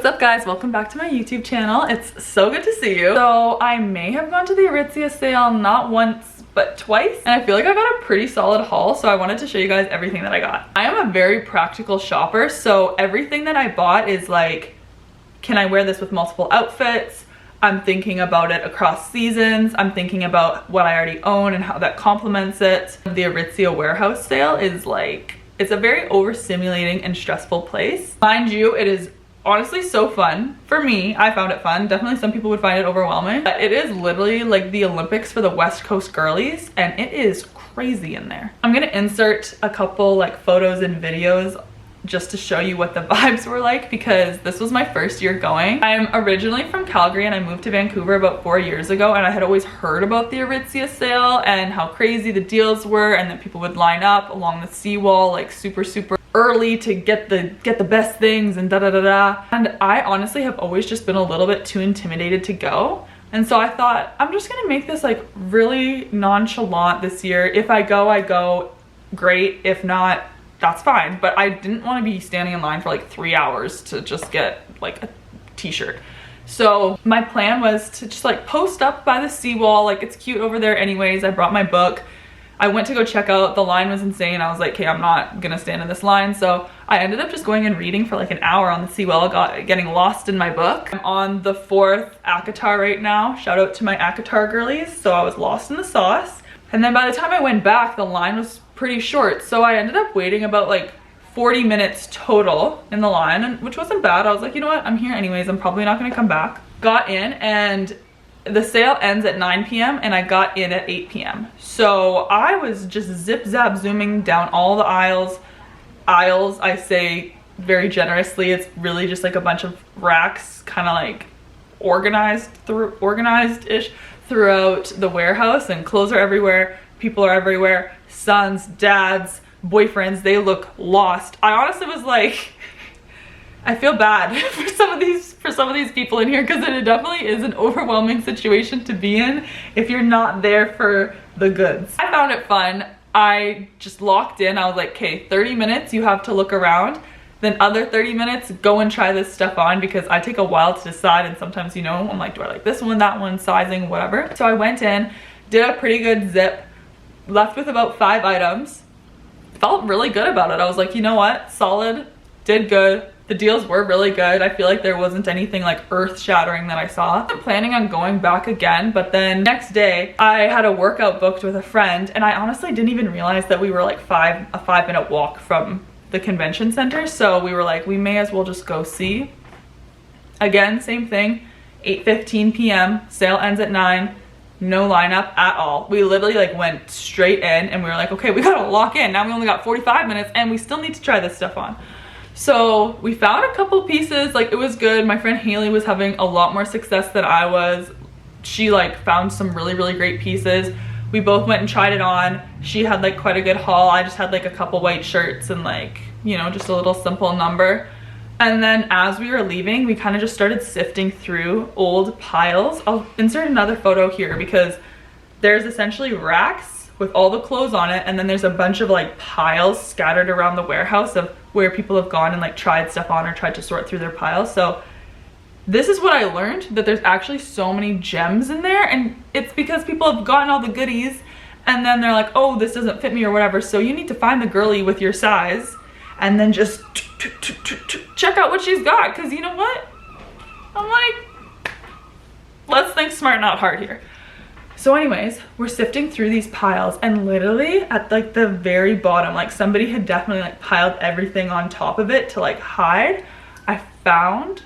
What's up guys, welcome back to my YouTube channel. It's so good to see you. So I may have gone to the Aritzia sale not once but twice, and I feel like I got a pretty solid haul, so I wanted to show you guys everything that I got. I am a very practical shopper, so everything that I bought is like, can I wear this with multiple outfits? I'm thinking about it across seasons. I'm thinking about what I already own and how that complements it. The Aritzia Warehouse Sale is like, it's a very overstimulating and stressful place. Mind you, it is honestly so fun. For me, I found it fun. Definitely some people would find it overwhelming. But it is literally like the Olympics for the West Coast girlies, and it is crazy in there. I'm gonna insert a couple like photos and videos just to show you what the vibes were like, because this was my first year going. I'm originally from Calgary and I moved to Vancouver about 4 years ago, and I had always heard about the Aritzia sale and how crazy the deals were, and that people would line up along the seawall like super early to get the best things and da. And I honestly have always just been a little bit too intimidated to go. And so I thought, I'm just gonna make this like really nonchalant this year. If I go, great. If not, that's fine. But I didn't want to be standing in line for like 3 hours to just get like a t-shirt. So my plan was to just like post up by the seawall. Like, it's cute over there anyways. I brought my book. I went to go check out. The line was insane. I was like, okay, I'm not gonna stand in this line. So I ended up just going and reading for like an hour on the seawall, getting lost in my book. I'm on the 4th ACOTAR right now. Shout out to my ACOTAR girlies. So I was lost in the sauce. And then by the time I went back, the line was pretty short. So I ended up waiting about like 40 minutes total in the line, and which wasn't bad. I was like, you know what? I'm here anyways. I'm probably not gonna come back. Got in, and the sale ends at 9 p.m. and I got in at 8 p.m. So I was just zip zap zooming down all the aisles. I say very generously. It's really just like a bunch of racks, kind of like organized-ish throughout the warehouse, and clothes are everywhere. People are everywhere. Sons, dads, boyfriends, they look lost. I honestly was like, I feel bad for some of these people in here, because it definitely is an overwhelming situation to be in if you're not there for the goods. I found it fun. I just locked in. I was like, okay, 30 minutes you have to look around, then other 30 minutes go and try this stuff on, because I take a while to decide, and sometimes, you know, I'm like, do I like this one, that one, sizing, whatever. So I went in, did a pretty good zip, left with about 5 items, felt really good about it. I was like, you know what, solid, did good. The deals were really good. I feel like there wasn't anything like earth-shattering that I saw. I'm planning on going back again, but then next day I had a workout booked with a friend, and I honestly didn't even realize that we were like a 5-minute walk from the convention center. So we were like, we may as well just go see. Again, same thing, 8:15 p.m. Sale ends at 9. No lineup at all. We literally like went straight in, and we were like, okay, we gotta lock in. Now we only got 45 minutes and we still need to try this stuff on. So we found a couple pieces, like it was good. My friend Haley was having a lot more success than I was. She like found some really great pieces. We both went and tried it on. She had like quite a good haul. I just had like a couple white shirts and like, you know, just a little simple number. And then as we were leaving, we kind of just started sifting through old piles. I'll insert another photo here, because there's essentially racks with all the clothes on it, and then there's a bunch of like piles scattered around the warehouse of where people have gone and like tried stuff on or tried to sort through their piles. So this is what I learned, that there's actually so many gems in there, and it's because people have gotten all the goodies and then they're like, oh, this doesn't fit me or whatever. So you need to find the girly with your size and then just check out what she's got, because you know what? I'm like, let's think smart, not hard here. So anyways, we're sifting through these piles, and literally at like the very bottom, like somebody had definitely like piled everything on top of it to like hide. I found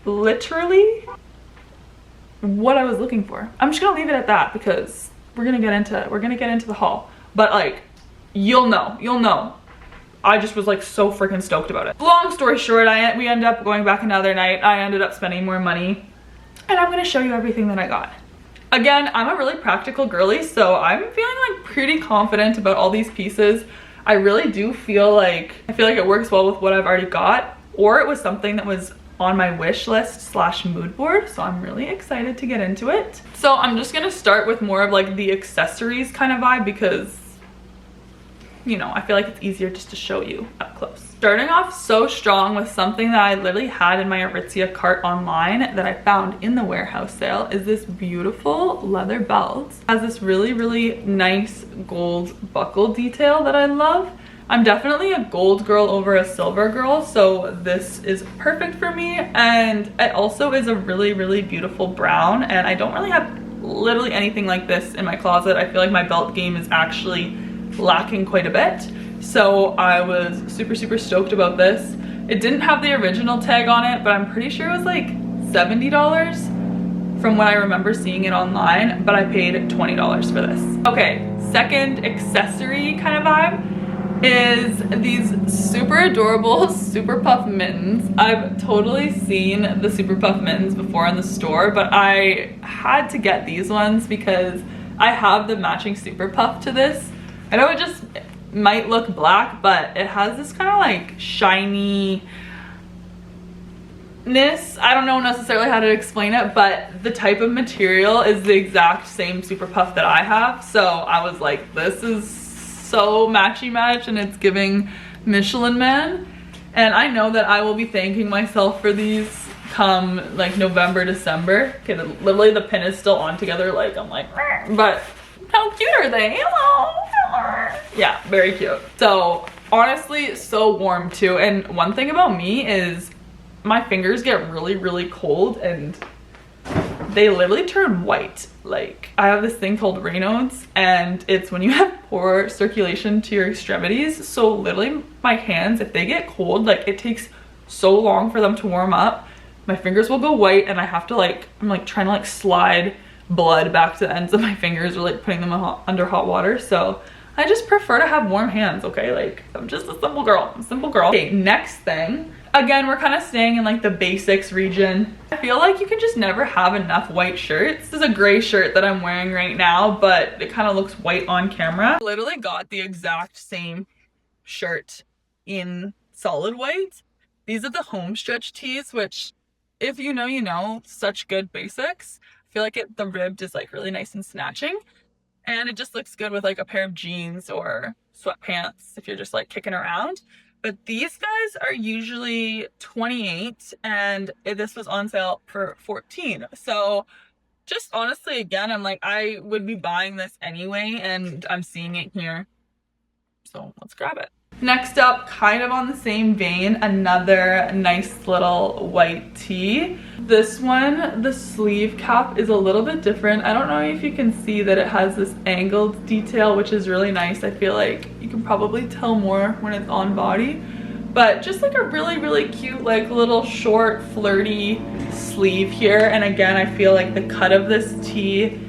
literally what I was looking for. I'm just gonna leave it at that, because we're gonna get into the haul. But like, you'll know. I just was like so freaking stoked about it. Long story short, we ended up going back another night. I ended up spending more money, and I'm gonna show you everything that I got. Again, I'm a really practical girly, so I'm feeling like pretty confident about all these pieces. I really do feel like it works well with what I've already got, or it was something that was on my wish list / mood board, so I'm really excited to get into it. So I'm just gonna start with more of like the accessories kind of vibe, because, you know, I feel like it's easier just to show you up close. Starting off so strong with something that I literally had in my Aritzia cart online that I found in the warehouse sale is this beautiful leather belt. It has this really, really nice gold buckle detail that I love. I'm definitely a gold girl over a silver girl, so this is perfect for me. And it also is a really, really beautiful brown, and I don't really have literally anything like this in my closet. I feel like my belt game is actually lacking quite a bit. So I was super, super stoked about this. It didn't have the original tag on it, but I'm pretty sure it was like $70 from what I remember seeing it online, but I paid $20 for this. Okay, second accessory kind of vibe is these super adorable Super Puff mittens. I've totally seen the Super Puff mittens before in the store, but I had to get these ones because I have the matching Super Puff to this. I know it just might look black, but it has this kind of like shininess. I don't know necessarily how to explain it, but the type of material is the exact same Super Puff that I have. So I was like, this is so matchy match, and it's giving Michelin Man. And I know that I will be thanking myself for these come like November, December. Okay, literally the pin is still on together, like I'm like, but how cute are they? Hello. Yeah, very cute. So honestly, so warm too. And one thing about me is my fingers get really, really cold and they literally turn white. Like I have this thing called Raynaud's, and it's when you have poor circulation to your extremities. So literally my hands, if they get cold, like it takes so long for them to warm up. My fingers will go white, and I have to like, I'm like trying to like slide blood back to the ends of my fingers, or like putting them under hot water. So I just prefer to have warm hands, okay? Like I'm just a simple girl, I'm a simple girl. Okay, next thing. Again, we're kind of staying in like the basics region. I feel like you can just never have enough white shirts. This is a gray shirt that I'm wearing right now, but it kind of looks white on camera. I literally got the exact same shirt in solid white. These are the home stretch tees, which if you know, you know, such good basics. I feel like the ribbed is like really nice and snatching. And it just looks good with like a pair of jeans or sweatpants if you're just like kicking around. But these guys are usually 28, and this was on sale for 14. So just honestly, again, I'm like, I would be buying this anyway, and I'm seeing it here. So let's grab it. Next up, kind of on the same vein, another nice little white tee. This one, the sleeve cap is a little bit different. I don't know if you can see that it has this angled detail, which is really nice. I feel like you can probably tell more when it's on body. But just like a really, really cute, like little short, flirty sleeve here. And again, I feel like the cut of this tee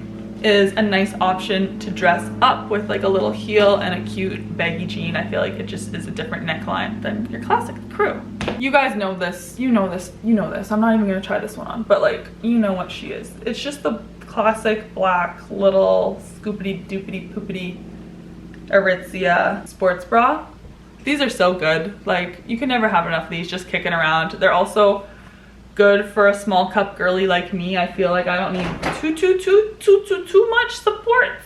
is a nice option to dress up with like a little heel and a cute baggy jean. I feel like it just is a different neckline than your classic crew. You guys know this, you know this, you know this. I'm not even gonna try this one on, but like, you know what she is. It's just the classic black little scoopity doopity poopity Aritzia sports bra. These are so good. Like you can never have enough of these just kicking around. They're also good for a small cup girly like me. I feel like I don't need too much support,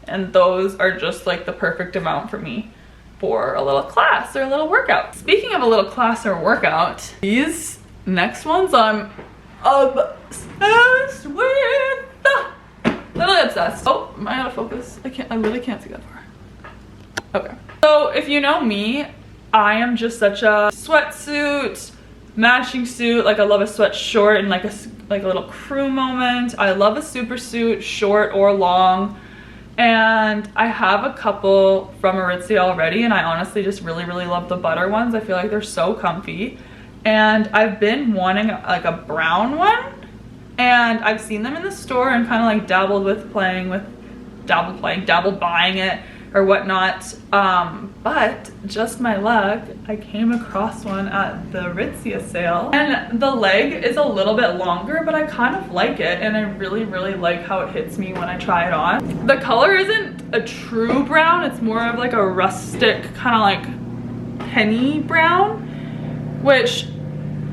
and those are just like the perfect amount for me for a little class or a little workout. Speaking of a little class or workout, these next ones I'm obsessed with. Literally obsessed. Oh, am I out of focus? I really can't see that far. Okay, so if you know me, I am just such a sweatsuit matching suit. Like I love a sweat short and like a little crew moment. I love a super suit, short or long. And I have a couple from Aritzia already, and I honestly just really, really love the butter ones. I feel like they're so comfy. And I've been wanting like a brown one, and I've seen them in the store and kind of like dabbled buying it or whatnot, but just my luck, I came across one at the Aritzia sale, and the leg is a little bit longer, but I kind of like it, and I really, really like how it hits me when I try it on. The color isn't a true brown, it's more of like a rustic kind of like penny brown, which,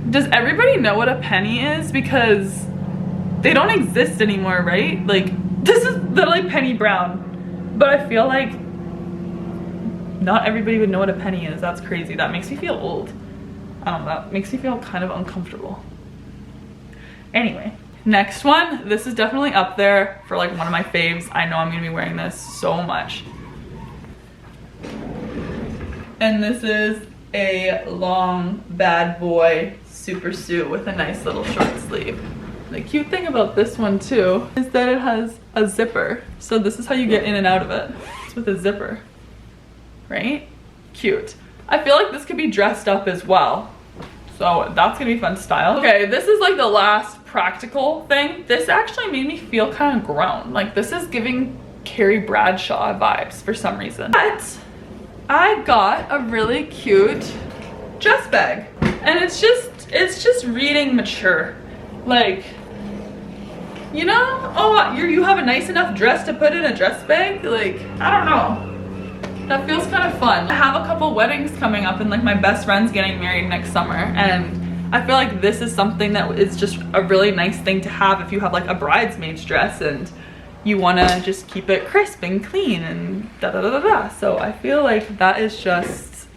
does everybody know what a penny is? Because they don't exist anymore, right? Like this is literally penny brown, but I feel like Not everybody would know what a penny is. That's crazy. That makes me feel old. I don't know, that makes me feel kind of uncomfortable. Anyway, next one. This is definitely up there for like one of my faves. I know I'm gonna be wearing this so much. And this is a long bad boy super suit with a nice little short sleeve. The cute thing about this one too is that it has a zipper. So this is how you get in and out of it. It's with a zipper, right? Cute. I feel like this could be dressed up as well. So that's gonna be fun style. Okay, this is like the last practical thing. This actually made me feel kind of grown. Like this is giving Carrie Bradshaw vibes for some reason. But I got a really cute dress bag. And it's just reading mature. Like, you know, oh, you have a nice enough dress to put in a dress bag? Like, I don't know. That feels kind of fun. I have a couple weddings coming up and like my best friend's getting married next summer. And I feel like this is something that is just a really nice thing to have if you have like a bridesmaid's dress and you want to just keep it crisp and clean and da da da da da. So I feel like that is just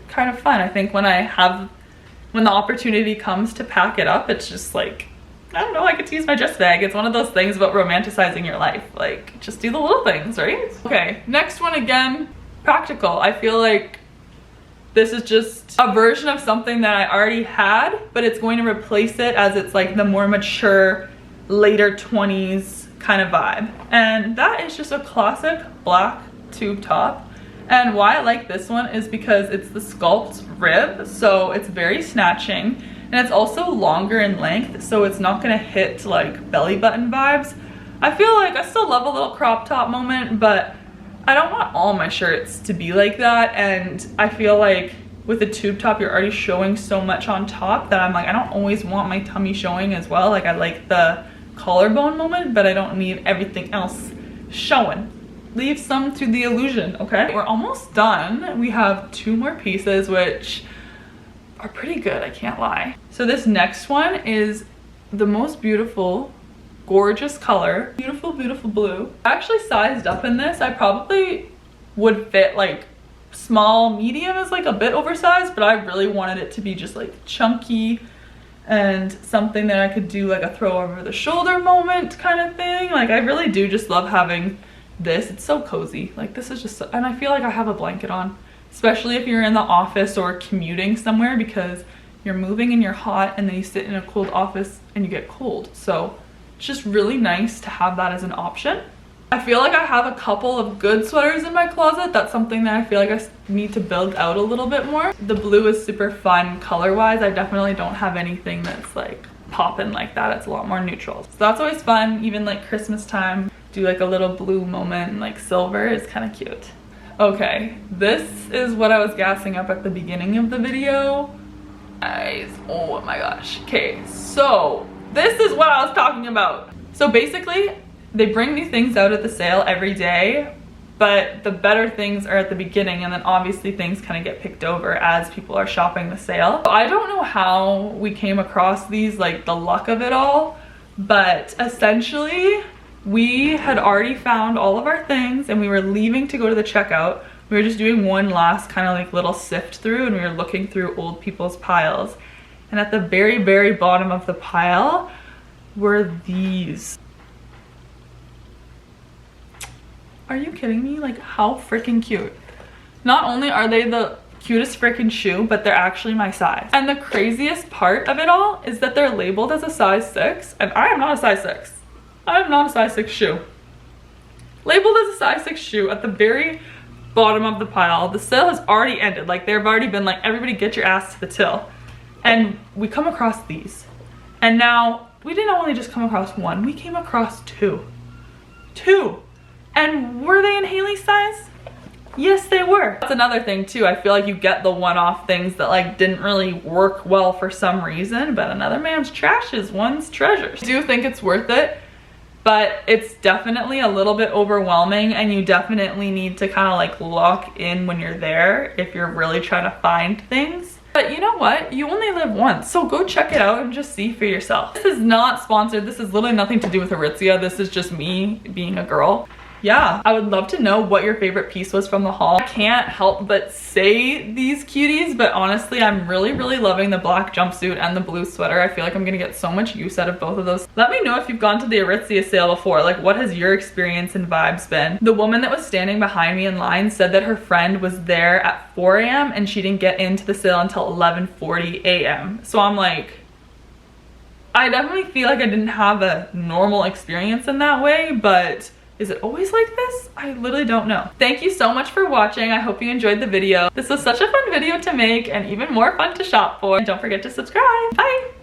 kind of fun. I think when the opportunity comes to pack it up, it's just like, I don't know, I get to use my dress bag. It's one of those things about romanticizing your life. Like, just do the little things, right? Okay, next one again, practical. I feel like this is just a version of something that I already had, but it's going to replace it as it's like the more mature, later 20s kind of vibe. And that is just a classic black tube top. And why I like this one is because it's the sculpt rib, so it's very snatching. And it's also longer in length, so it's not gonna hit like belly button vibes. I feel like I still love a little crop top moment, but I don't want all my shirts to be like that. And I feel like with a tube top, you're already showing so much on top that I'm like, I don't always want my tummy showing as well. Like I like the collarbone moment, but I don't need everything else showing. Leave some to the illusion, okay? We're almost done. We have 2 more pieces, which are pretty good, I can't lie. So this next one is the most beautiful, gorgeous color. Beautiful, beautiful blue. I actually sized up in this. I probably would fit like small, medium is like a bit oversized, but I really wanted it to be just like chunky and something that I could do like a throw over the shoulder moment kind of thing. Like I really do just love having this. It's so cozy. Like this is just, and I feel like I have a blanket on, especially if you're in the office or commuting somewhere, because you're moving and you're hot and then you sit in a cold office and you get cold. So it's just really nice to have that as an option. I feel like I have a couple of good sweaters in my closet. That's something that I feel like I need to build out a little bit more. The blue is super fun color wise. I definitely don't have anything that's like popping like that. It's a lot more neutral. So that's always fun. Even like Christmas time, do like a little blue moment, like silver is kind of cute. Okay, this is what I was gassing up at the beginning of the video. Guys, oh my gosh. Okay, so this is what I was talking about. So basically, they bring new things out at the sale every day, but the better things are at the beginning, and then obviously things kind of get picked over as people are shopping the sale. So I don't know how we came across these, like the luck of it all, but essentially we had already found all of our things and we were leaving to go to the checkout. We were just doing one last kind of like little sift through, and we were looking through old people's piles. And at the very, very bottom of the pile were these. Are you kidding me? Like how freaking cute. Not only are they the cutest freaking shoe, but they're actually my size. And the craziest part of it all is that they're labeled as a size 6, and I am not a size 6. I am not a size 6 shoe. Labeled as a size 6 shoe at the very bottom of the pile. The sale has already ended. Like they've already been like, everybody get your ass to the till. And we come across these. And now we didn't only just come across one, we came across 2. 2. And were they in Haley's size? Yes, they were. That's another thing too. I feel like you get the one-off things that like didn't really work well for some reason, but another man's trash is one's treasure. I do think it's worth it, but it's definitely a little bit overwhelming, and you definitely need to kind of like lock in when you're there if you're really trying to find things. But you know what? You only live once, so go check it out and just see for yourself. This is not sponsored. This is literally nothing to do with Aritzia. This is just me being a girl. yeah, I would love to know what your favorite piece was from the haul. I can't help but say these cuties, but honestly, I'm really loving the black jumpsuit and the blue sweater. I feel like I'm gonna get so much use out of both of those. Let me know if you've gone to the Aritzia sale before. Like, what has your experience and vibes been? The woman that was standing behind me in line said that her friend was there at 4 a.m. and she didn't get into the sale until 11:40 a.m. So I'm like, I definitely feel like I didn't have a normal experience in that way, but is it always like this? I literally don't know. Thank you so much for watching. I hope you enjoyed the video. This was such a fun video to make and even more fun to shop for. And don't forget to subscribe. Bye.